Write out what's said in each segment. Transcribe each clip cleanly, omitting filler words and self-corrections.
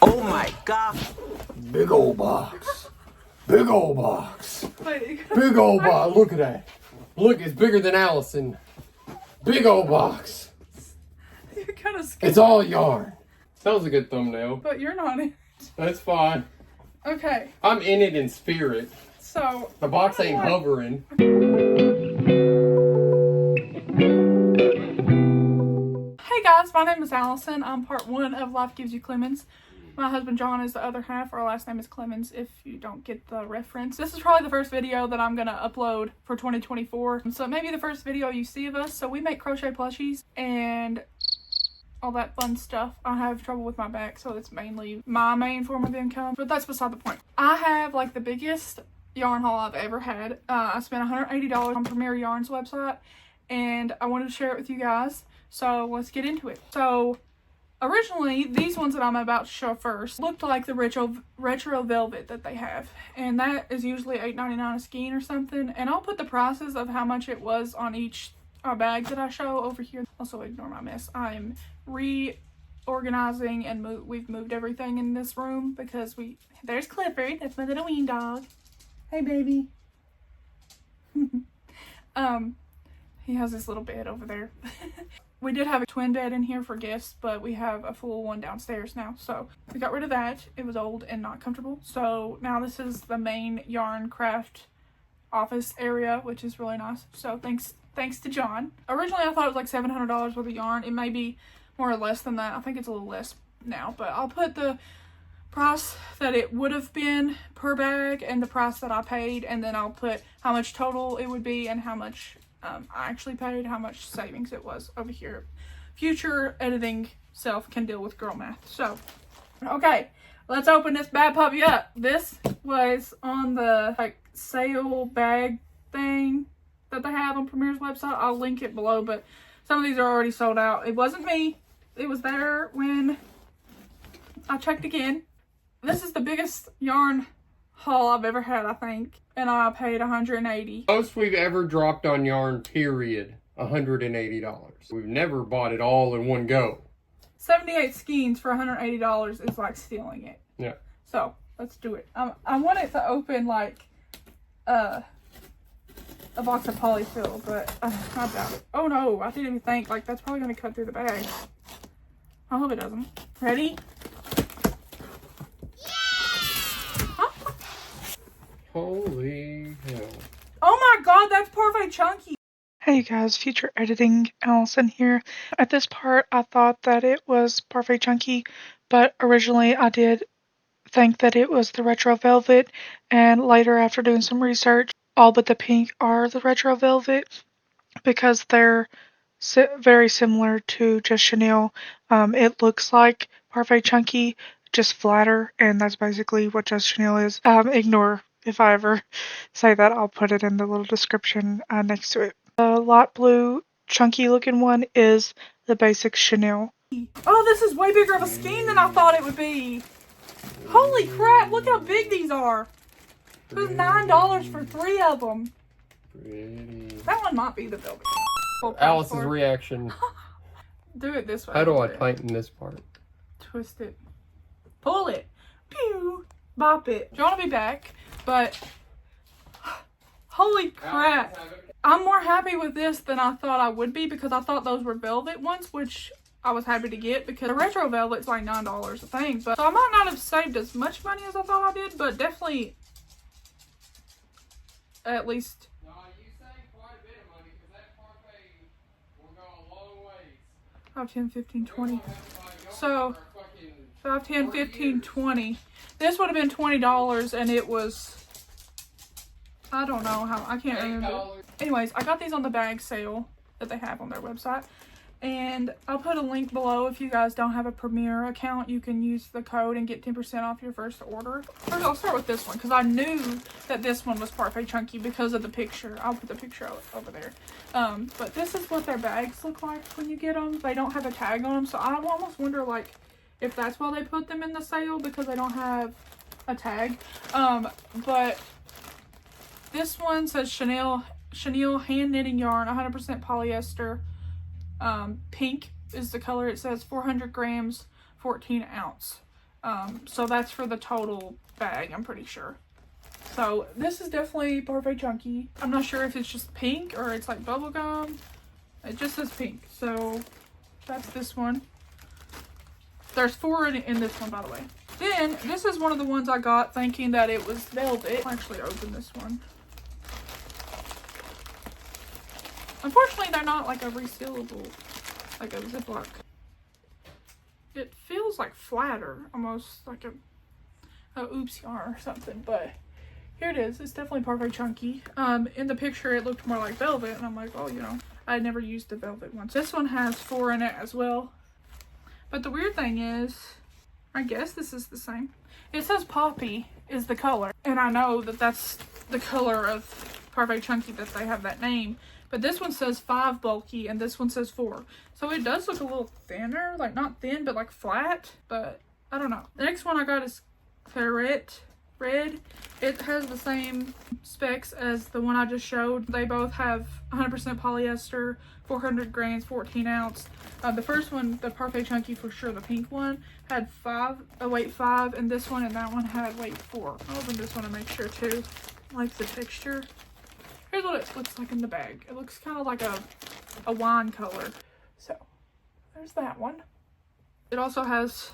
Oh my god. Big old box. Big old box. Wait, Big old box. Look at that. Look, it's bigger than Allison. Big old box. you're kind of scared. It's all yarn. That was a good thumbnail. But you're not in. That's fine. Okay, I'm in it in spirit. so. The box ain't hovering. Hey guys, my name is Allison. I'm part one of Life Gives You Clemmons. My husband John is the other half. Our last name is Clemmons, if you don't get the reference. This is probably the first video that I'm going to upload for 2024. So it may be the first video you see of us. So we make crochet plushies and all that fun stuff. I have trouble with my back, so it's mainly my main form of income. But that's beside the point. I have like the biggest yarn haul I've ever had. I spent $180 on Premier Yarn's website, and I wanted to share it with you guys. So let's get into it. So originally, these ones that I'm about to show first looked like the retro velvet that they have, and that is usually $8.99 a skein or something. And I'll put the prices of how much it was on each bags that I show over here. Also, ignore my mess. I am reorganizing and we've moved everything in this room because there's Clifford. That's my little ween dog. Hey, baby. He has this little bed over there. We did have a twin bed in here for gifts, but we have a full one downstairs now. So we got rid of that. It was old and not comfortable. So now this is the main yarn craft office area, which is really nice. So thanks to John. Originally, I thought it was like $700 worth of yarn. It may be more or less than that. I think it's a little less now, but I'll put the price that it would have been per bag and the price that I paid, and then I'll put how much total it would be and how much I actually paid, how much savings it was over here. Future editing self can deal with girl math. So, okay, let's open this bad puppy up. This was on the like sale bag thing that they have on Premier's website. I'll link it below, but some of these are already sold out. It wasn't me. It was there when I checked again. This is the biggest yarn haul I've ever had, I think, and I paid $180. Most we've ever dropped on yarn, period, $180. We've never bought it all in one go. 78 skeins for $180 is like stealing it. Yeah. So let's do it. I want it to open like a box of polyfill, but I doubt it. Oh no, I didn't even think, like, that's probably going to cut through the bag. I hope it doesn't. Ready? Holy hell. Oh my god, that's perfect chunky. Hey guys, future editing Allison here. At this part, I thought that it was Parfait Chunky, but originally I did think that it was the retro velvet, and later after doing some research, all but the pink are the retro velvet because they're very similar to just chenille. It looks like Parfait Chunky, just flatter, and that's basically what just chenille is. Ignore if I ever say that. I'll put it in the little description next to it. The light blue chunky looking one is the basic chenille. Oh, this is way bigger of a skein than I thought it would be. Holy crap, look how big these are. It was $9 for 3 of them. Pretty. That one might be the velvet. Alice's reaction. Do it this way. How do I tighten this part? Twist it. Pull it. Pew. Bop it. Do you want to be back? But holy crap. I'm more happy with this than I thought I would be because I thought those were velvet ones, which I was happy to get because the retro velvet's like $9 a thing. But so I might not have saved as much money as I thought I did, but definitely at least. No, you saved quite a bit of money because that parfait will go a long ways. 5, 10, 15, 20. So 5, 10, 15, 20. This would have been $20 and it was, I don't know how, I can't remember. Anyways, I got these on the bag sale that they have on their website. And I'll put a link below. If you guys don't have a Premier account, you can use the code and get 10% off your first order. First, I'll start with this one because I knew that this one was Parfait Chunky because of the picture. I'll put the picture over there. But this is what their bags look like when you get them. They don't have a tag on them, so I almost wonder like if that's why they put them in the sale because they don't have a tag. But this one says chenille hand knitting yarn, 100% polyester. Pink is the color. It says 400 grams, 14 ounce. So that's for the total bag, I'm pretty sure. So this is definitely Parfait Chunky. I'm not sure if it's just pink or it's like bubblegum. It just says pink. So that's this one. There's 4 in this one, by the way. Then this is one of the ones I got thinking that it was velvet. I'll actually open this one. Unfortunately, they're not like a resealable, like a Ziploc. It feels like flatter, almost like a oops yarn or something, but here it is. It's definitely Parfait Chunky. In the picture, it looked more like velvet, and I'm like, oh, you know, I never used the velvet one. This one has 4 in it as well. But the weird thing is, I guess this is the same. It says Poppy is the color, and I know that that's the color of Parfait Chunky that they have that name. But this one says 5 bulky, and this one says 4. So it does look a little thinner, like not thin, but like flat. But I don't know. The next one I got is Claret Red. It has the same specs as the one I just showed. They both have 100% polyester, 400 grams, 14 ounce. The first one, the Parfait Chunky for sure, the pink one, had weight 5, and this one and that one had weight 4. I'll open this one to make sure too. I like the texture. Here's what it looks like in the bag. It looks kind of like a wine color. So there's that one. It also has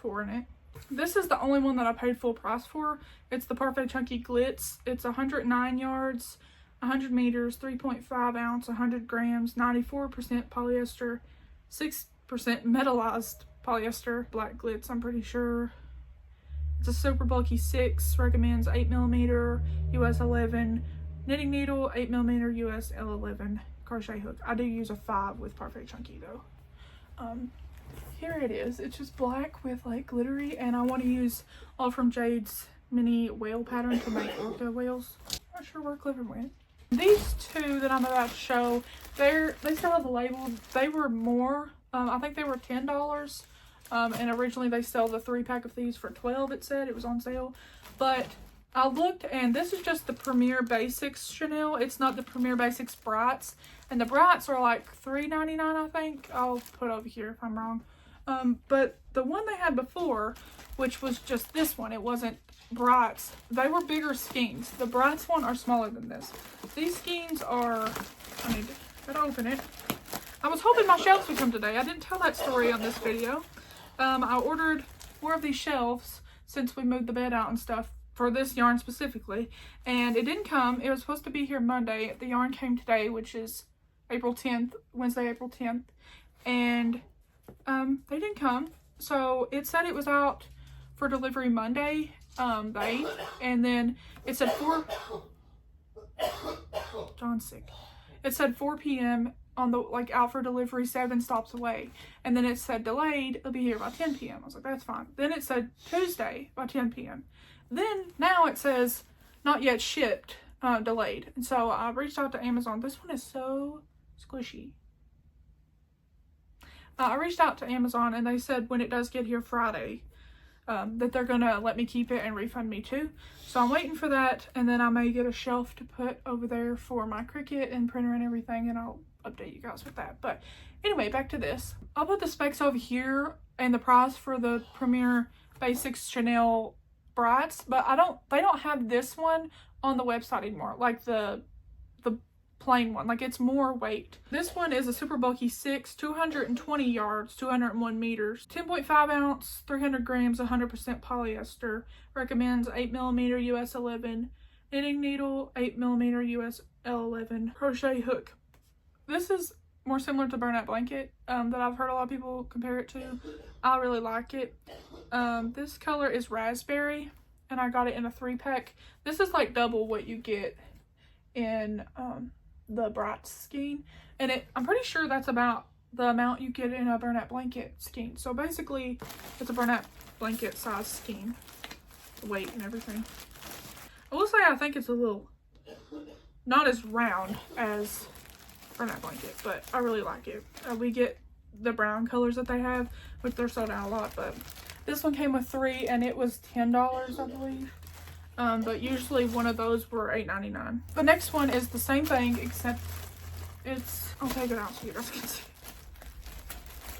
4 in it. This is the only one that I paid full price for. It's the Parfait Chunky Glitz. It's 109 yards, 100 meters, 3.5 ounce, 100 grams, 94% polyester, 6% metallized polyester, black glitz, I'm pretty sure. It's a super bulky 6, recommends 8mm US 11, knitting needle, 8mm US L11, crochet hook. I do use a 5 with Parfait Chunky though. Here it is. It's just black with like glittery, and I want to use All From Jade's mini whale pattern to make orca whales. Not sure where Clifford went. These 2 that I'm about to show, they still have the label. They were more. I think they were $10. And originally they sell the 3-pack of these for $12. It said it was on sale, but I looked, and this is just the Premier Basics Chanel. It's not the Premier Basics Brights, and the Brights are like $3.99. I think I'll put over here if I'm wrong. But the one they had before, which was just this one, it wasn't Brights, they were bigger skeins. The Brights one are smaller than this. These skeins are, I need to open it. I was hoping my shelves would come today. I didn't tell that story on this video. I ordered more of these shelves since we moved the bed out and stuff for this yarn specifically, and it didn't come. It was supposed to be here Monday. The yarn came today, which is April 10th, Wednesday, April 10th, and they didn't come. So it said it was out for delivery Monday, the 8th, and then it said John's sick. It said 4 p.m. on the, like, out for delivery 7 stops away, and then it said delayed, it'll be here by 10 p.m. I was like, that's fine. Then it said Tuesday by 10 p.m. Then now it says not yet shipped, delayed. And so I reached out to Amazon. This one is so squishy. I reached out to Amazon, and they said when it does get here Friday, that they're gonna let me keep it and refund me too. So I'm waiting for that, and then I may get a shelf to put over there for my Cricut and printer and everything, and I'll update you guys with that. But anyway, back to this. I'll put the specs over here and the price for the Premier Basics Chanel Brights, but they don't have this one on the website anymore, like the plain one. Like, it's more weight. This one is a super bulky 6, 220 yards, 201 meters, 10.5 ounce, 300 grams, 100% polyester, recommends 8mm US 11, knitting needle, 8mm US L11, crochet hook. This is more similar to Burnett Blanket that I've heard a lot of people compare it to. I really like it. This color is raspberry, and I got it in a 3-pack. This is like double what you get in the Bright skein, and I'm pretty sure that's about the amount you get in a Burnett Blanket skein. So basically it's a Burnett Blanket size skein, weight and everything. I will say I think it's a little not as round as Burnett Blanket, but I really like it. We get the brown colors that they have, which they're sold out a lot, but this one came with 3 and it was $10, I believe. But usually one of those were $8.99. The next one is the same thing, except it's, I'll take it out so you guys can see.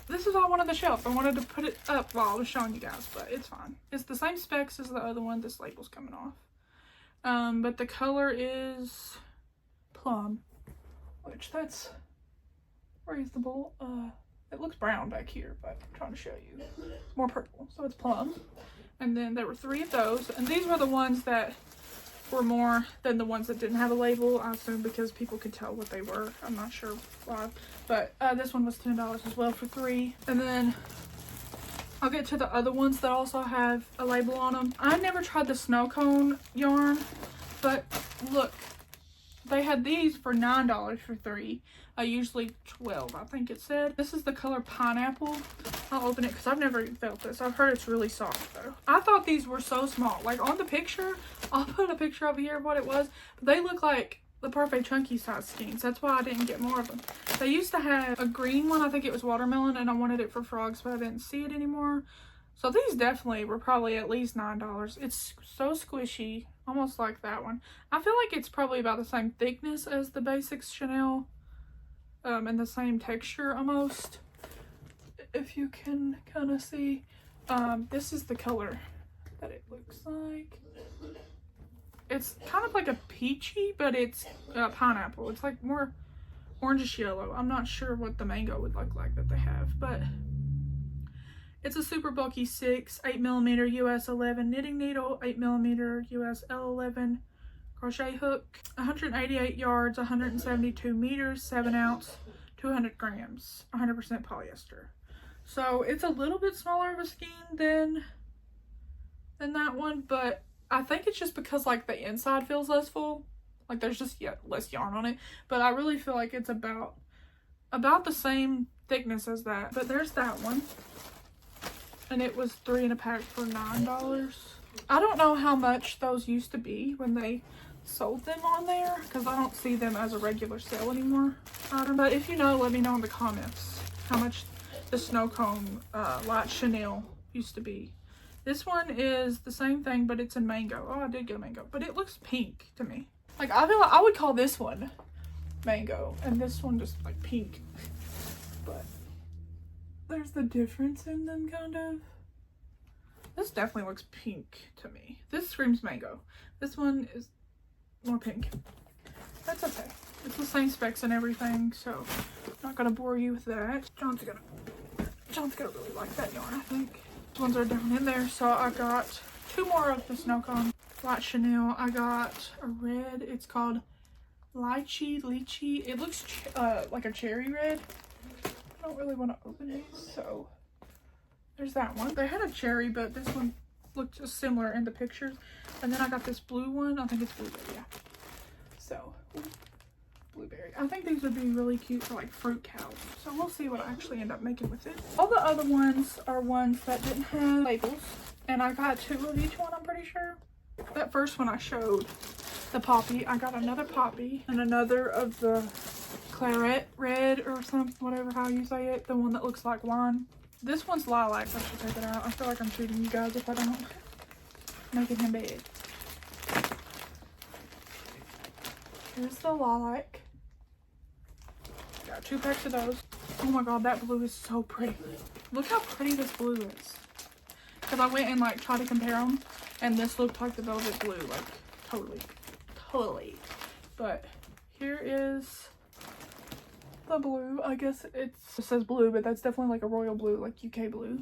this is all I wanted the shelf. I wanted to put it up while I was showing you guys, but it's fine. It's the same specs as the other one. This label's coming off. But the color is plum, which that's reasonable. It looks brown back here, but I'm trying to show you. More purple, so it's plum. And then there were 3 of those, and these were the ones that were more than the ones that didn't have a label. I assume because people could tell what they were. I'm not sure why, but this one was $10 as well for 3. And then I'll get to the other ones that also have a label on them. I never tried the snow cone yarn, but look, they had these for $9 for 3. Usually 12, I think it said. This is the color pineapple. I'll open it because I've never felt this. I've heard it's really soft though. I thought these were so small. Like on the picture, I'll put a picture over here of what it was. But they look like the perfect chunky size skeins. That's why I didn't get more of them. They used to have a green one. I think it was watermelon, and I wanted it for frogs, but I didn't see it anymore. So these definitely were probably at least $9. It's so squishy, almost like that one. I feel like it's probably about the same thickness as the Basics Chanel. And the same texture almost, if you can kind of see. This is the color that it looks like. It's kind of like a peachy, but it's pineapple. It's like more orangish yellow. I'm not sure what the mango would look like that they have, but it's a super bulky 6, 8mm US 11 knitting needle, 8mm US L11 crochet hook, 188 yards, 172 meters, 7 ounce, 200 grams, 100% polyester. So it's a little bit smaller of a skein than that one, but I think it's just because like the inside feels less full. Like there's just less yarn on it, but I really feel like it's about the same thickness as that. But there's that one, and it was 3 in a pack for $9. I don't know how much those used to be when they sold them on there, because I don't see them as a regular sale anymore. But if you know, let me know in the comments how much the snow cone light Chanel used to be. This one is the same thing, but it's in mango. Oh, I did get a mango, but it looks pink to me. Like I feel like I would call this one mango and this one just like pink. But there's the difference in them, kind of. This definitely looks pink to me. This screams mango. This one is more pink. That's okay. It's the same specs and everything, so I'm not gonna bore you with that. John's gonna really like that yarn, I think. These ones are down in there. So I got 2 more of the snow cone light Chanel. I got a red. It's called lychee. It looks like a cherry red. I don't really want to open these, so there's that one. They had a cherry, but this one looked just similar in the pictures. And then I got this blue one. I think it's blueberry, yeah. So, blueberry. I think these would be really cute for like fruit cows. So we'll see what I actually end up making with it. All the other ones are ones that didn't have labels. And I got 2 of each one, I'm pretty sure. That first one I showed, the poppy. I got another poppy and another of the claret red or something, whatever how you say it. The one that looks like wine. This one's lilac. I should take it out. I feel like I'm cheating you guys if I don't. Making him big. Here's the lilac. Got 2 packs of those. Oh my god, that blue is so pretty. Look how pretty this blue is. Because I went and like tried to compare them, and this looked like the velvet blue, like totally. But here is the blue. I guess it says blue, but that's definitely like a royal blue, like UK blue.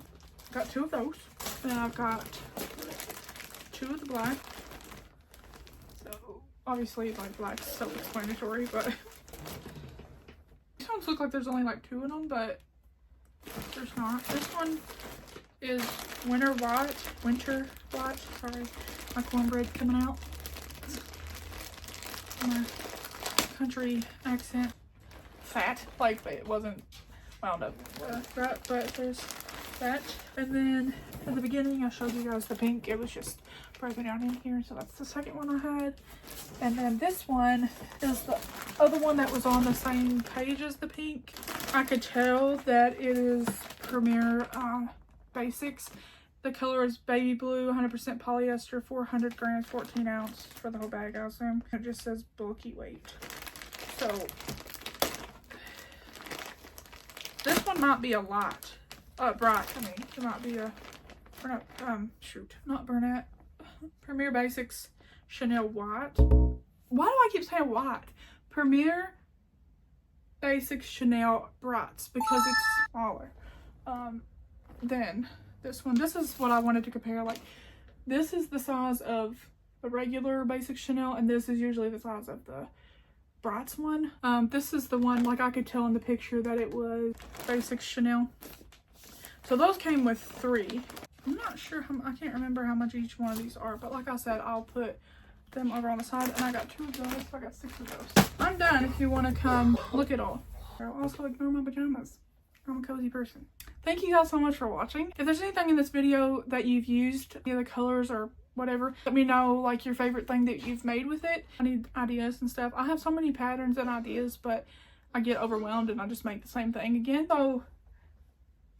Got 2 of those. And I've got 2 of the black. So obviously like black's self-explanatory, but these ones look like there's only like 2 in them, but there's not. This one is winter white. Sorry, my cornbread's coming out. My country accent. Fat, like it wasn't wound up right, but there's that. And then at the beginning I showed you guys the pink. It was just broken down in here, so that's the second one I had. And then this one is the other one that was on the same page as the pink. I could tell that it is Premier Basics. The color is baby blue, 100% polyester, 400 grams, 14 ounce for the whole bag, I assume. It just says bulky weight. So this one one might be a light. Bright, I mean. It might be a, or no, not Burnett. Premier Basics Chanel White. Why do I keep saying white? Premier Basics Chanel Brights, because it's smaller. Then this one. This is what I wanted to compare. Like, this is the size of a regular Basic Chanel, and this is usually the size of the Brights one. This is the one, like I could tell in the picture that it was Basic Chanel. So those came with 3. I'm not sure I can't remember how much each one of these are, but like I said, I'll put them over on the side, and I got 2 of those, so I got 6 of those. I'm done if you want to come look at all. I'll also ignore my pajamas. I'm a cozy person. Thank you guys so much for watching. If there's anything in this video that you've used, any of the colors or whatever, let me know, like, your favorite thing that you've made with it. I need ideas and stuff. I have so many patterns and ideas, but I get overwhelmed and I just make the same thing again. So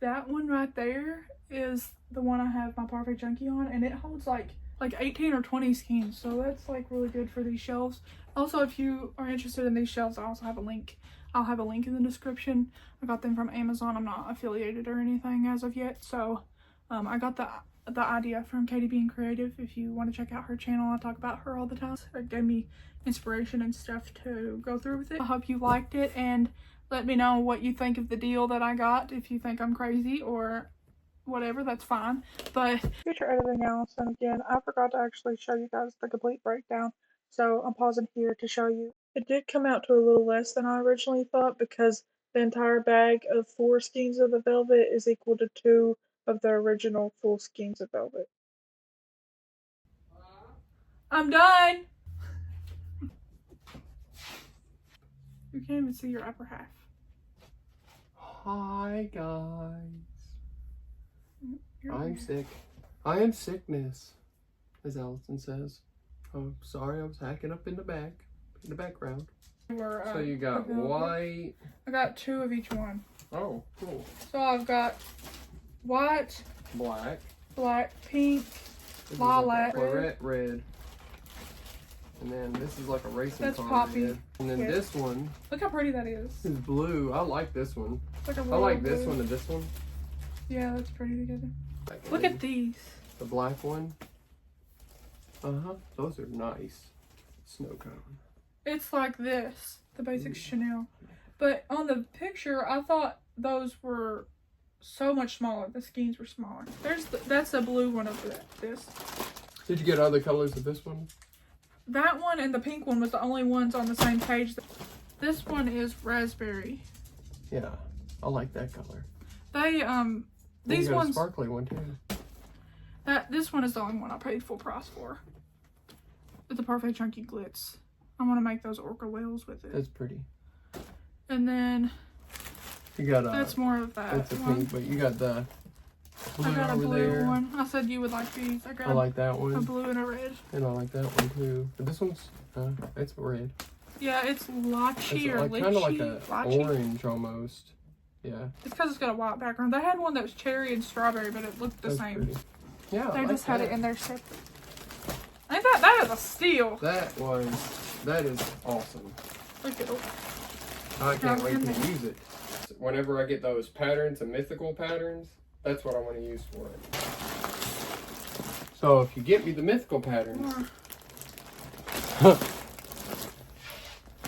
that one right there is the one I have my Parfait Junkie on, and it holds like 18 or 20 skeins, so that's like really good for these shelves. Also, if you are interested in these shelves, I also have a link. I'll have a link in the description. I got them from Amazon. I'm not affiliated or anything as of yet, so I got the idea from Katie Being Creative. If you want to check out her channel, I talk about her all the time. It gave me inspiration and stuff to go through with it. I hope you liked it, and let me know what you think of the deal that I got. If you think I'm crazy or whatever, that's fine. But future editing else, and again, I forgot to actually show you guys the complete breakdown, so I'm pausing here to show you. It did come out to a little less than I originally thought, because the entire bag of 4 skeins of the velvet is equal to 2 of the original full skeins of velvet. I'm done! You can't even see your upper half. Hi guys. I'm Weird. sick. I am sickness, as Allison says. Oh, sorry, I was hacking up in the background. So you got white. I got 2 of each one. Oh, cool. So I've got white, Black, pink, this lilac, is like a claret red. And then this is like a racing that's car poppy. red. And then Yeah. this one Look how pretty that is. is blue. I like this one. It's like a I like royal this blue. one and this one. Yeah, that's pretty together. Like, Look at these. the black one. Those are nice. Snow cone. It's like this, the Basic Chanel. But on the picture, I thought those were so much smaller. The skeins were smaller. That's the blue one of this. Did you get other colors of this one? That one and the pink one was the only ones on the same page. This one is raspberry. Yeah, I like that color. They these you got ones. a sparkly one too. This one is the only one I paid full price for. With the Parfait Chunky Glitz. I want to make those orca whales with it. That's pretty. And then You got that's more of that that's a one. pink, but you got the blue I got a over blue there. one. I said you would like these. I got I like that a one, blue and a red. and I like that one too. But this one's it's red. Yeah, it's lychee It's or like lychee. kind of like a Lychee. orange almost. Yeah, It's because it's got a white background. They had one that was cherry and strawberry, but it looked the that's same. pretty. Yeah, I They like just had that. it in there separate. Ain't that is a steal. That is awesome. Look at it. I can't Now, wait in to there. use it. Whenever I get those patterns and mythical patterns, that's what I want to use for it. So if you get me the mythical patterns, More.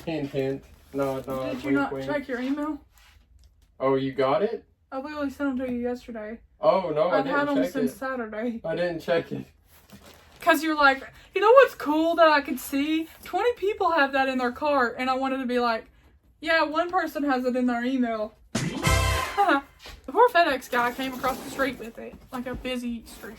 hint hint, nod nod, Did you wink not wink. check your email? Oh, you got it? I literally sent them to you yesterday. Oh no, I I've had didn't them check since it. Saturday. I didn't check it. Because you're like, you know what's cool that I could see? 20 people have that in their cart, and I wanted to be like, yeah, one person has it in their email. The poor FedEx guy came across the street with it, like a busy street.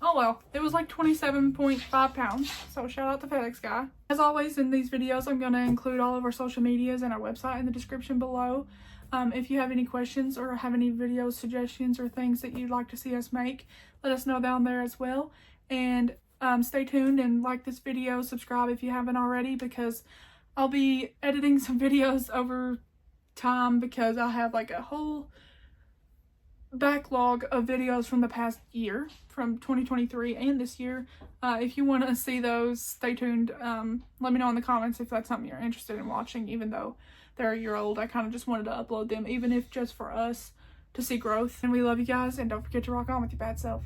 Oh well, it was like 27.5 pounds, so shout out to FedEx guy. As always in these videos, I'm going to include all of our social medias and our website in the description below. If you have any questions or have any video suggestions or things that you'd like to see us make, let us know down there as well. And stay tuned and like this video, subscribe if you haven't already, because I'll be editing some videos over time, because I have like a whole backlog of videos from the past year, from 2023 and this year. If you want to see those, stay tuned. Let me know in the comments if that's something you're interested in watching, even though they're a year old. I kind of just wanted to upload them, even if just for us to see growth. And we love you guys, and don't forget to rock on with your bad self.